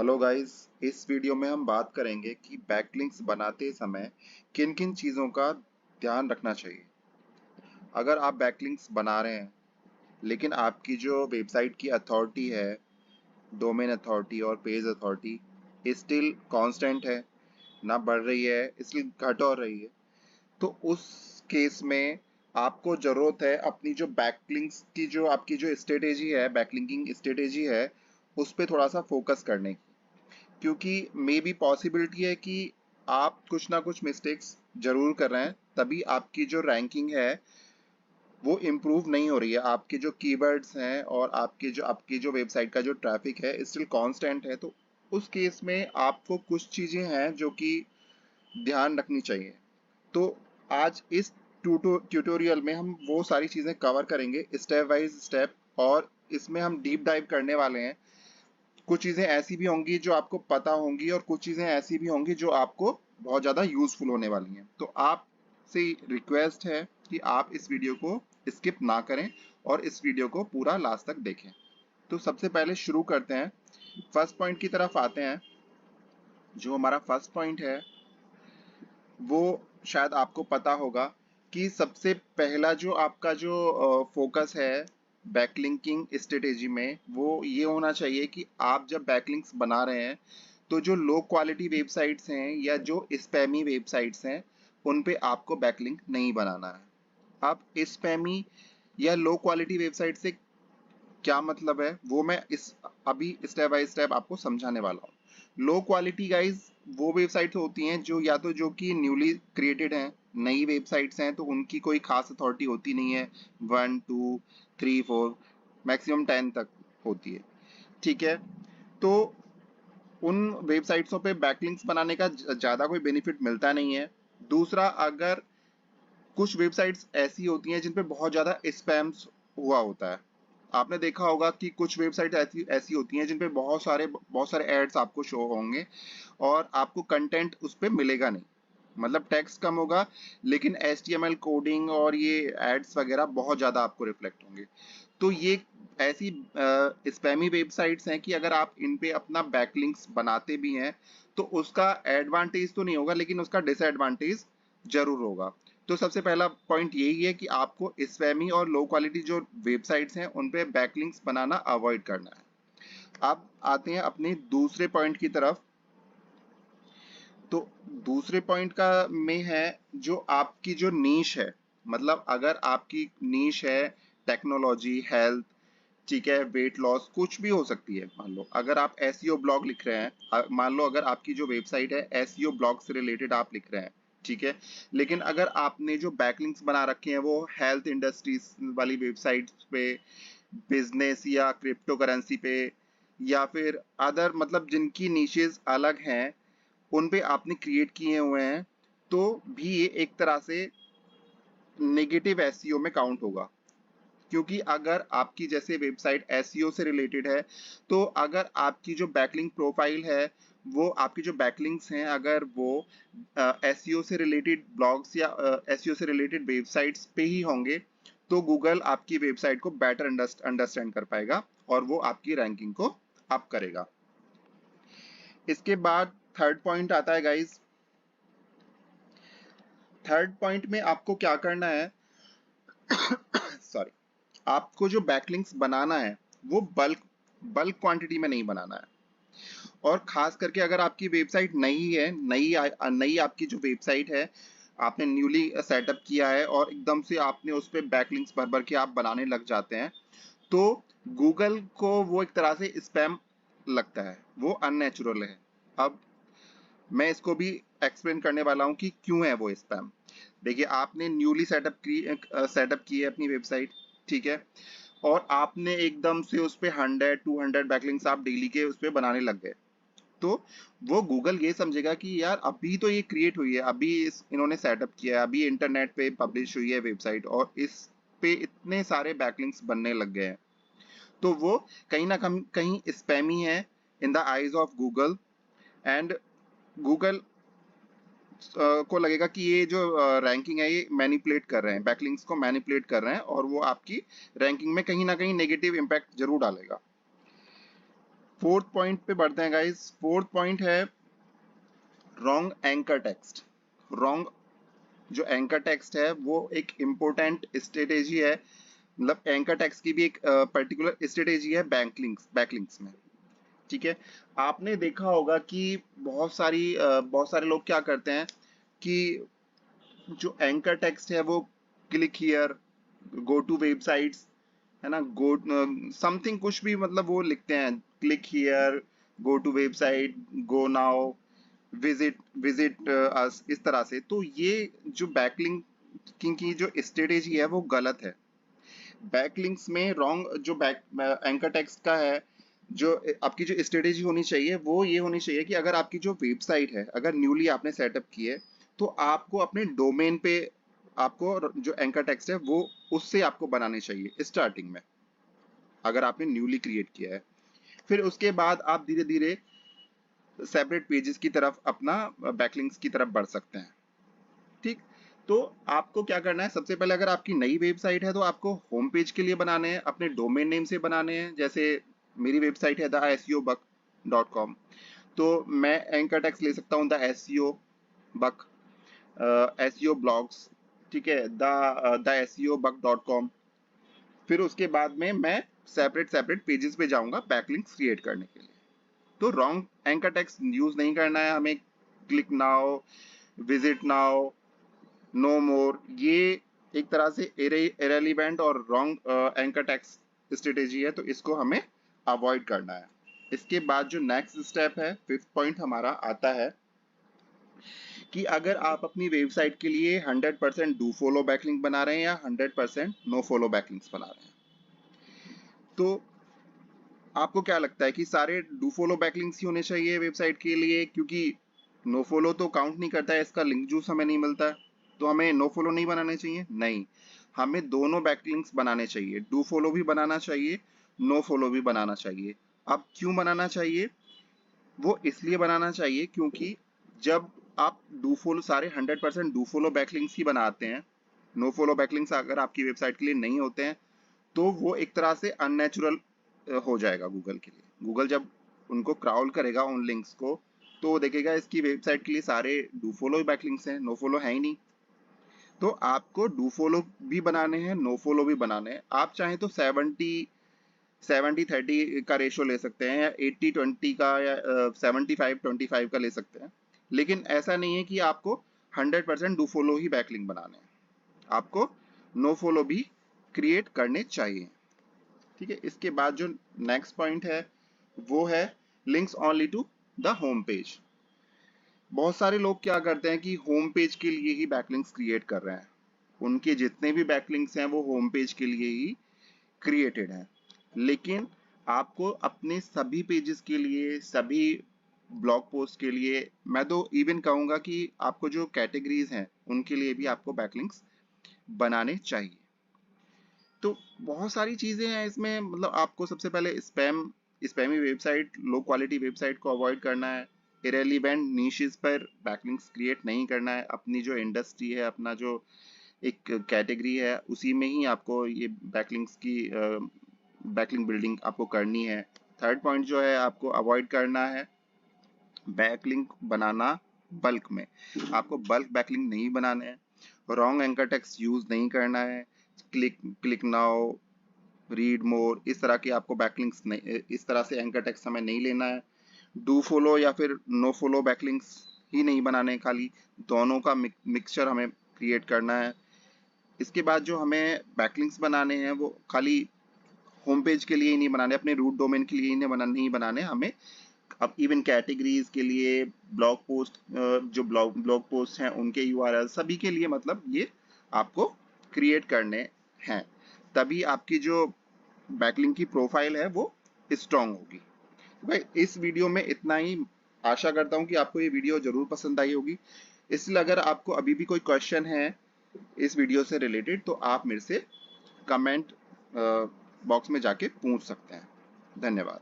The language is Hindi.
हेलो गाइस, इस वीडियो में हम बात करेंगे कि बैकलिंक्स बनाते समय किन किन चीज़ों का ध्यान रखना चाहिए। अगर आप बैकलिंक्स बना रहे हैं लेकिन आपकी जो वेबसाइट की अथॉरिटी है, डोमेन अथॉरिटी और पेज अथॉरिटी स्टिल कांस्टेंट है, ना बढ़ रही है, इसलिए घट और रही है, तो उस केस में आपको ज़रूरत है अपनी जो बैकलिंक्स की जो आपकी जो स्ट्रेटेजी है, बैकलिंकिंग स्ट्रेटेजी है, उस पे थोड़ा सा फोकस करने की। क्योंकि मे बी पॉसिबिलिटी है कि आप कुछ ना कुछ मिस्टेक्स जरूर कर रहे हैं, तभी आपकी जो रैंकिंग है वो इम्प्रूव नहीं हो रही है। आपके जो कीवर्ड्स हैं और आपकी जो वेबसाइट का जो ट्रैफिक है स्टिल कांस्टेंट है, तो उस केस में आपको कुछ चीज़ें हैं जो कि ध्यान रखनी चाहिए। तो आज इस ट्यूटोरियल में हम वो सारी चीज़ें कवर करेंगे स्टेप बाय स्टेप, और इसमें हम डीप डाइव करने वाले हैं। कुछ चीज़ें ऐसी भी होंगी जो आपको पता होंगी और कुछ चीज़ें ऐसी भी होंगी जो आपको बहुत ज़्यादा यूज़फुल होने वाली हैं। तो आपसे रिक्वेस्ट है कि आप इस वीडियो को स्किप ना करें और इस वीडियो को पूरा लास्ट तक देखें। तो सबसे पहले शुरू करते हैं, फर्स्ट पॉइंट की तरफ आते हैं। जो हमारा फर्स्ट पॉइंट है वो शायद आपको पता होगा कि सबसे पहला जो आपका जो फोकस है बैकलिंकिंग स्ट्रेटेजी में, वो ये होना चाहिए कि आप जब बैकलिंक्स बना रहे हैं तो जो लो क्वालिटी वेबसाइट्स हैं या जो स्पैमी वेबसाइट्स हैं उन पे आपको बैकलिंक नहीं बनाना है। आप स्पैमी या लो क्वालिटी वेबसाइट से क्या मतलब है वो मैं इस अभी स्टेप बाय स्टेप आपको समझाने वाला हूँ। लो क्वालिटी गाइज वो वेबसाइट्स होती हैं जो या तो जो कि न्यूली क्रिएटेड हैं, नई वेबसाइट्स हैं, तो उनकी कोई खास अथॉरिटी होती नहीं है। 1 2 3 4 मैक्सिमम 10 तक होती है, ठीक है। तो उन वेबसाइट्सों पे बैकलिंक्स बनाने का ज़्यादा कोई बेनिफिट मिलता नहीं है। दूसरा, अगर कुछ वेबसाइट्स ऐसी होती हैं जिन पे बहुत ज़्यादा स्पैम्स हुआ होता है। आपने देखा होगा कि कुछ वेबसाइट ऐसी ऐसी होती हैं जिन पे बहुत सारे एड्स आपको शो होंगे और आपको कंटेंट उस पे मिलेगा नहीं। मतलब टेक्स्ट कम होगा लेकिन HTML कोडिंग और ये एड्स वगैरह बहुत ज़्यादा आपको रिफ्लेक्ट होंगे। तो ये ऐसी स्पैमी वेबसाइट्स हैं कि अगर आप इन पे अपना बैकलिंक्स बनाते भी हैं तो उसका एडवांटेज तो नहीं होगा लेकिन उसका डिसएडवांटेज जरूर होगा। तो सबसे पहला पॉइंट यही है कि आपको स्पैमी और लो क्वालिटी जो वेबसाइट्स हैं उन पे बैकलिंक्स बनाना अवॉइड करना है। अब आते हैं अपने दूसरे पॉइंट की तरफ। तो दूसरे पॉइंट का में है जो आपकी जो नीश है। मतलब अगर आपकी नीश है टेक्नोलॉजी, हेल्थ, ठीक है, वेट लॉस, कुछ भी हो सकती है। मान लो अगर आप एसईओ ब्लॉग लिख रहे हैं, मान लो अगर आपकी जो वेबसाइट है एसईओ ब्लॉग से रिलेटेड आप लिख रहे हैं, ठीक है, लेकिन अगर आपने जो बैकलिंक्स बना रखे हैं वो हेल्थ इंडस्ट्रीज वाली वेबसाइट्स पे, बिजनेस या क्रिप्टो करेंसी पे, या फिर अदर मतलब जिनकी नीशेज अलग हैं उन पे आपने क्रिएट किए हुए हैं, तो भी ये एक तरह से नेगेटिव एसईओ में काउंट होगा। क्योंकि अगर आपकी जैसे वेबसाइट एसईओ से रिलेटेड है, तो अगर आपकी जो बैकलिंक प्रोफाइल है, वो आपकी जो बैकलिंक्स हैं अगर वो एसईओ से रिलेटेड ब्लॉग्स या एसईओ से रिलेटेड वेबसाइट्स पे ही होंगे, तो गूगल आपकी वेबसाइट को बेटर अंडरस्टैंड कर पाएगा और वो आपकी रैंकिंग को अप करेगा। इसके बाद थर्ड पॉइंट आता है गाइज। थर्ड पॉइंट में आपको क्या करना है, सॉरी, आपको जो बैकलिंक्स बनाना है वो बल्क बल्क क्वांटिटी में नहीं बनाना है। और खास करके अगर आपकी वेबसाइट नई है, नई आपकी जो वेबसाइट है, आपने न्यूली सेटअप किया है और एकदम से आपने उस पर बैकलिंक्स भर भर के आप बनाने लग जाते हैं, तो गूगल को वो एक तरह से स्पैम लगता है, वो अननेचुरल है। अब मैं इसको भी एक्सप्लेन करने वाला हूँ कि क्यों है वो स्पैम। देखिए, आपने न्यूली सेटअप की है अपनी वेबसाइट, ठीक है, और आपने एकदम से उस पे 100 200 बैकलिंक्स आप डेली के उस पे बनाने लग गए, तो वो गूगल ये समझेगा कि यार अभी तो ये क्रिएट हुई है, अभी इन्होंने सेटअप किया है, अभी इंटरनेट पे पब्लिश हुई है वेबसाइट और इस पे इतने सारे बैकलिंक्स बनने लग गए हैं, तो वो कहीं ना कहीं स्पैमी है in the eyes of Google. And Google को लगेगा कि ये जो रैंकिंग है ये मैनिपुलेट कर रहे हैं, बैकलिंक्स को मैनिपुलेट कर रहे हैं, और वो आपकी रैंकिंग में कहीं ना कहीं नेगेटिव इम्पैक्ट जरूर डालेगा। फोर्थ पॉइंट पे बढ़ते हैं गाइस। फोर्थ पॉइंट है रॉन्ग एंकर टेक्स्ट। रॉन्ग जो एंकर टेक्स्ट है वो एक इम्पोर्टेंट स्ट्रेटेजी है। मतलब एंकर टेक्स्ट की भी एक पर्टिकुलर स्ट्रेटेजी है बैकलिंक्स में। ठीक है, आपने देखा होगा कि बहुत सारे लोग क्या करते हैं कि जो एंकर टेक्स्ट है वो click here, go to websites, है ना, गो समथिंग कुछ भी, मतलब वो लिखते हैं click here, go to website, go now, visit visit us, इस तरह से। तो ये जो बैकलिंकिंग की जो स्ट्रेटेजी है वो गलत है। बैकलिंक्स में रॉन्ग जो बैक एंकर टेक्स्ट का है, जो आपकी जो स्ट्रेटेजी होनी चाहिए वो ये होनी चाहिए कि अगर आपकी जो वेबसाइट है, अगर न्यूली आपने सेटअप की है, तो आपको अपने डोमेन पे आपको जो एंकर टेक्स्ट है वो उससे आपको बनाने चाहिए स्टार्टिंग में, अगर आपने न्यूली क्रिएट किया है। फिर उसके बाद आप धीरे धीरे सेपरेट पेजेस की तरफ अपना बैकलिंक्स की तरफ बढ़ सकते हैं। ठीक, तो आपको क्या करना है, सबसे पहले अगर आपकी नई वेबसाइट है तो आपको होम पेज के लिए बनाने हैं, अपने डोमेन नेम से बनाने हैं। जैसे मेरी वेबसाइट है theseobug.com, तो मैं एंकर टेक्स्ट ले सकता हूँ the SEO buck, SEO blogs, ठीक है, द theseobug.com। फिर उसके बाद में मैं सेपरेट सेपरेट पेजेस पे जाऊंगा बैकलिंक्स क्रिएट करने के लिए। तो रॉन्ग एंकर टेक्स्ट यूज नहीं करना है हमें। Click now, visit now, no more, ये एक तरह से इरेलीवेंट और रॉन्ग एंकर टेक्स्ट स्ट्रेटेजी है, तो इसको हमें अवॉइड करना है। इसके बाद जो नेक्स्ट स्टेप है, फिफ्थ पॉइंट हमारा आता है कि अगर आप अपनी वेबसाइट के लिए 100% डू फॉलो बैकलिंक बना रहे हैं या 100% नो फॉलो बैकलिंक्स बना रहे हैं, तो आपको क्या लगता है कि सारे डू फॉलो बैकलिंक्स ही होने चाहिए वेबसाइट के लिए? क्योंकि नो फॉलो तो काउंट नहीं करता है, इसका लिंक जूस हमें नहीं मिलता है, तो हमें नो फॉलो नहीं बनाने चाहिए? नहीं, हमें दोनों बैकलिंक्स बनाने चाहिए, डू फॉलो भी बनाना चाहिए, नो फॉलो भी बनाना चाहिए। अब क्यों बनाना चाहिए? वो इसलिए बनाना चाहिए क्योंकि जब आप डू फॉलो सारे 100% डू फॉलो बैकलिंक्स ही बनाते हैं, नो फॉलो बैकलिंक्स अगर आपकी वेबसाइट के लिए नहीं होते हैं, तो वो एक तरह से अननेचुरल हो जाएगा गूगल के लिए। गूगल जब उनको क्राउल करेगा उन लिंक्स को, तो वो देखेगा इसकी वेबसाइट के लिए सारे डू फॉलो बैकलिंक्स हैं, नो फॉलो है ही नहीं। तो आपको डू फॉलो भी बनाने हैं, नो फॉलो भी बनाने हैं। आप चाहें तो 70-30 का रेशो ले सकते हैं, या 80-20 का, या 75-25 का ले सकते हैं। लेकिन ऐसा नहीं है कि आपको 100% डू फॉलो ही बैकलिंक बनाने हैं, आपको नो फॉलो भी क्रिएट करने चाहिए। ठीक है, इसके बाद जो नेक्स्ट पॉइंट है वो है links only to the home page. बहुत सारे लोग क्या करते हैं कि होम पेज के लिए ही बैकलिंक्स क्रिएट कर रहे हैं, उनके जितने भी बैकलिंक्स हैं वो होम पेज के लिए ही क्रिएटेड हैं। लेकिन आपको अपने सभी पेजेस के लिए, सभी ब्लॉग पोस्ट के लिए, मैं तो इवन कहूंगा कि आपको जो कैटेगरीज हैं उनके लिए भी आपको बैकलिंक्स बनाने चाहिए। तो बहुत सारी चीजें हैं इसमें, मतलब आपको सबसे पहले spammy website, low quality website को अवॉइड करना है, इरेलीवेंट नीशेस पर बैकलिंक्स क्रिएट नहीं करना है, अपनी जो इंडस्ट्री है, अपना जो एक कैटेगरी है, उसी में ही आपको ये बैकलिंक्स की बैकलिंक बिल्डिंग आपको करनी है। थर्ड पॉइंट जो है आपको अवॉइड करना है बैकलिंक बनाना बल्क में। आपको बल्क बैकलिंक नहीं बनाने हैं, रॉन्ग एंकर टेक्स्ट यूज नहीं करना है, क्लिक नाउ, रीड मोर, इस तरह की आपको बैकलिंक्स नहीं, इस तरह से एंकर टेक्स्ट हमें नहीं लेना है। डू फॉलो या फिर नो फॉलो बैकलिंक्स ही नहीं बनाने, खाली दोनों का मिक्सचर हमें क्रिएट करना है। इसके बाद जो हमें बैकलिंक्स बनाने हैं वो खाली होम पेज के लिए ही नहीं बनाने, अपने रूट डोमेन के लिए ही नहीं बनाने हमें, अब इवन कैटेगरीज के लिए, ब्लॉग पोस्ट, जो ब्लॉग पोस्ट हैं उनके यूआरएल, सभी के लिए मतलब ये आपको क्रिएट करने हैं, तभी आपकी जो बैकलिंक की प्रोफाइल है वो स्ट्रांग होगी। भाई इस वीडियो में इतना ही, आशा करता हूँ कि आपको ये वीडियो जरूर पसंद आई होगी। इसलिए अगर आपको अभी भी कोई क्वेश्चन है इस वीडियो से रिलेटेड, तो आप मेरे से कमेंट बॉक्स में जाके पूछ सकते हैं। धन्यवाद।